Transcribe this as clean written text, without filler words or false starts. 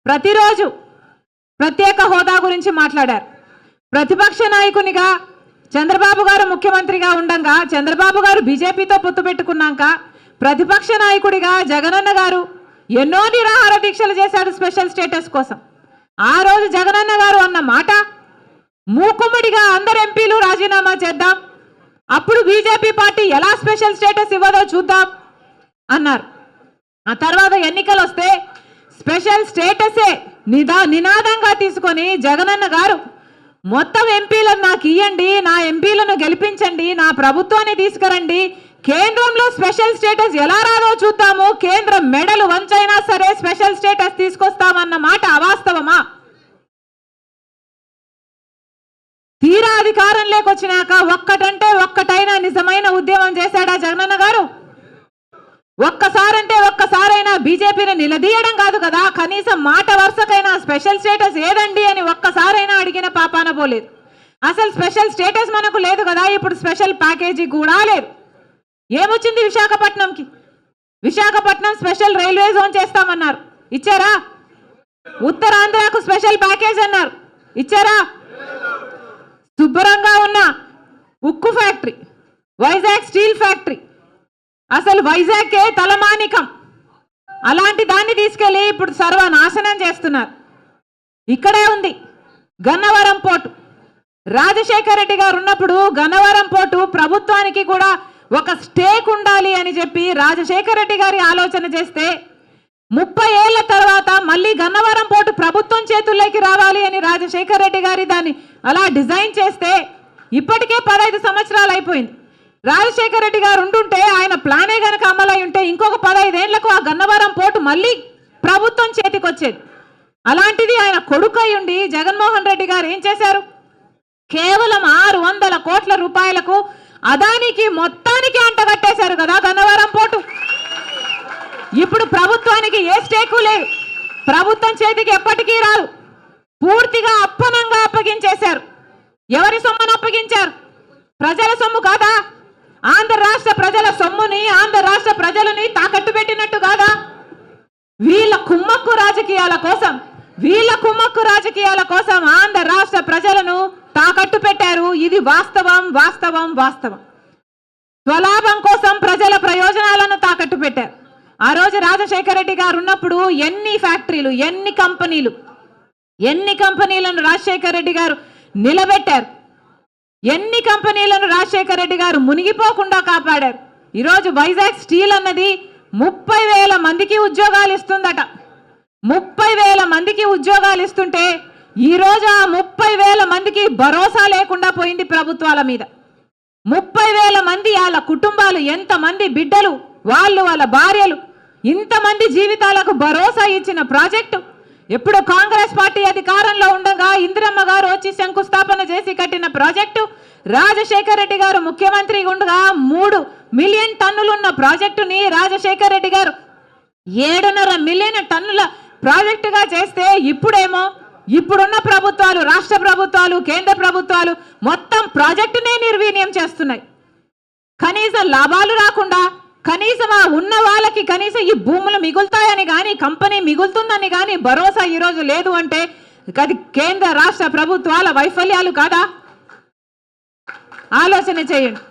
ప్రతిరోజు ప్రత్యేక హోదా గురించి మాట్లాడారు. ప్రతిపక్ష నాయకునిగా చంద్రబాబు గారు ముఖ్యమంత్రిగా ఉండగా, చంద్రబాబు గారు బీజేపీతో పొత్తు పెట్టుకున్నాక ప్రతిపక్ష నాయకుడిగా జగనన్న గారు ఎన్నో నిరాహార దీక్షలు చేశాడు స్పెషల్ స్టేటస్ కోసం. ఆ రోజు జగనన్న గారు అన్న మాట, మూకుమ్మడిగా అందరు ఎంపీలు రాజీనామా చేద్దాం, అప్పుడు బీజేపీ పార్టీ ఎలా స్పెషల్ స్టేటస్ ఇవ్వదో చూద్దాం అన్నారు. ఆ తర్వాత ఎన్నికలు వస్తే స్పెషల్ స్టేటసే నినాదంగా తీసుకొని జగనన్న గారు మొత్తం ఎంపీలను నాకు ఇవ్వండి, నా ఎంపీలను గెలిపించండి, నా ప్రభుత్వాన్ని తీసుకురండి, కేంద్రంలో స్పెషల్ స్టేటస్ ఎలా రాదో చూద్దాము, కేంద్రం మెడలు వంచైనా సరే స్పెషల్ స్టేటస్ తీసుకొస్తామన్న మాట అవాస్తవమా? తీరా అధికారం లేకొచ్చినాక ఒక్కటంటే ఒక్కటైనా నిజమైన ఉద్యమం చేశాడా జగనన్న గారు? ఒక్కసారంటే ఒక్కసారైనా బీజేపీని నిలదీయడం కాదు కదా, కనీసం మాట వరుసకైనా స్పెషల్ స్టేటస్ ఏదండి అని ఒక్కసారైనా అడిగిన పాపాన పోలేదు. అసలు స్పెషల్ స్టేటస్ మనకు లేదు కదా, ఇప్పుడు స్పెషల్ ప్యాకేజీ కూడా లేదు. ఏమొచ్చింది విశాఖపట్నంకి? విశాఖపట్నం స్పెషల్ రైల్వే జోన్ చేస్తామన్నారు, ఇచ్చారా? ఉత్తరాంధ్రకు స్పెషల్ ప్యాకేజ్ అన్నారు, ఇచ్చారా? శుభ్రంగా ఉన్న ఉక్కు ఫ్యాక్టరీ, వైజాగ్ స్టీల్ ఫ్యాక్టరీ, అసలు వైజాగ్కే తలమానికం, అలాంటి దాన్ని తీసుకెళ్ళి ఇప్పుడు సర్వనాశనం చేస్తున్నారు. ఇక్కడే ఉంది గన్నవరం పోర్టు. రాజశేఖర రెడ్డి గారు ఉన్నప్పుడు గన్నవరం పోర్టు ప్రభుత్వానికి కూడా ఒక స్టేక్ ఉండాలి అని చెప్పి రాజశేఖర రెడ్డి గారి ఆలోచన చేస్తే 30 ఏళ్ల తర్వాత మళ్ళీ గన్నవరం పోర్టు ప్రభుత్వం చేతుల్లోకి రావాలి అని రాజశేఖర రెడ్డి గారి దాన్ని అలా డిజైన్ చేస్తే ఇప్పటికే 15 సంవత్సరాలు అయిపోయింది. రాజశేఖర రెడ్డి గారు ఉంటుంటే, ఆయన ప్లానే కనుక అమలై ఉంటే ఇంకొక 15 ఏళ్లకు ఆ గన్నవరం పోర్టు మళ్ళీ ప్రభుత్వం చేతికి వచ్చేది. అలాంటిది ఆయన కొడుకు అయ్యుండి జగన్మోహన్ రెడ్డి గారు ఏం చేశారు? కేవలం 600 కోట్ల రూపాయలకు అదానికి మొత్తానికి అంటగట్టేశారు కదా గన్నవరం పోర్టు. ఇప్పుడు ప్రభుత్వానికి ఏ స్టేకు లేదు, ప్రభుత్వం చేతికి ఎప్పటికీ రాదు, పూర్తిగా అప్పనంగా అప్పగించేశారు. ఎవరి సొమ్మును అప్పగించారు? ప్రజల సొమ్ము కాదా? ఆంధ్ర రాష్ట్ర ప్రజల సొమ్ముని, ఆంధ్ర రాష్ట్ర ప్రజలని తాకట్టు పెట్టినట్టు కాదా? వీళ్ళ కుమ్మక్కు రాజకీయాల కోసం ఆంధ్ర రాష్ట్ర ప్రజలను తాకట్టు పెట్టారు. ఇది వాస్తవం వాస్తవం వాస్తవం. స్వలాభం కోసం ప్రజల ప్రయోజనాలను తాకట్టు పెట్టారు. ఆ రోజు రాజశేఖర రెడ్డి గారు ఉన్నప్పుడు ఎన్ని ఫ్యాక్టరీలు, ఎన్ని కంపెనీలను రాజశేఖర రెడ్డి గారు నిలబెట్టారు, ఎన్ని కంపెనీలను రాజశేఖర రెడ్డి గారు మునిగిపోకుండా కాపాడారు. ఈరోజు వైజాగ్ స్టీల్ అన్నది 30,000 మందికి ఉద్యోగాలు ఇస్తుందట. 30,000 మందికి ఉద్యోగాలు ఇస్తుంటే ఈరోజు ఆ 30,000 మందికి భరోసా లేకుండా పోయింది ప్రభుత్వాల మీద. 30,000 మంది, వాళ్ళ కుటుంబాలు, ఎంతమంది బిడ్డలు, వాళ్ళ భార్యలు, ఇంతమంది జీవితాలకు భరోసా ఇచ్చిన ప్రాజెక్టు ఎప్పుడు కాంగ్రెస్ పార్టీ అధికారంలో ఉండగా ఇందిరమ్మ గారు వచ్చి శంకుస్థాపన చేసి కట్టిన ప్రాజెక్టు, రాజశేఖర రెడ్డి గారు ముఖ్యమంత్రి ఉండగా 3 మిలియన్ టన్నులు ఉన్న ప్రాజెక్టుని రాజశేఖర రెడ్డి గారు 7.5 మిలియన్ టన్నుల ప్రాజెక్టుగా చేస్తే ఇప్పుడేమో ఇప్పుడున్న ప్రభుత్వాలు, రాష్ట్ర ప్రభుత్వాలు, కేంద్ర ప్రభుత్వాలు మొత్తం ప్రాజెక్టునే నిర్వీర్యం చేస్తున్నాయి. కనీసం లాభాలు రాకుండా, కనీసం ఆ ఉన్న వాళ్ళకి కనీసం ఈ భూములు మిగులుతాయని కానీ, కంపెనీ మిగులుతుందని కానీ భరోసా ఈరోజు లేదు అంటే అది కేంద్ర రాష్ట్ర ప్రభుత్వాల వైఫల్యాలు కాదా? ఆలోచన చేయండి.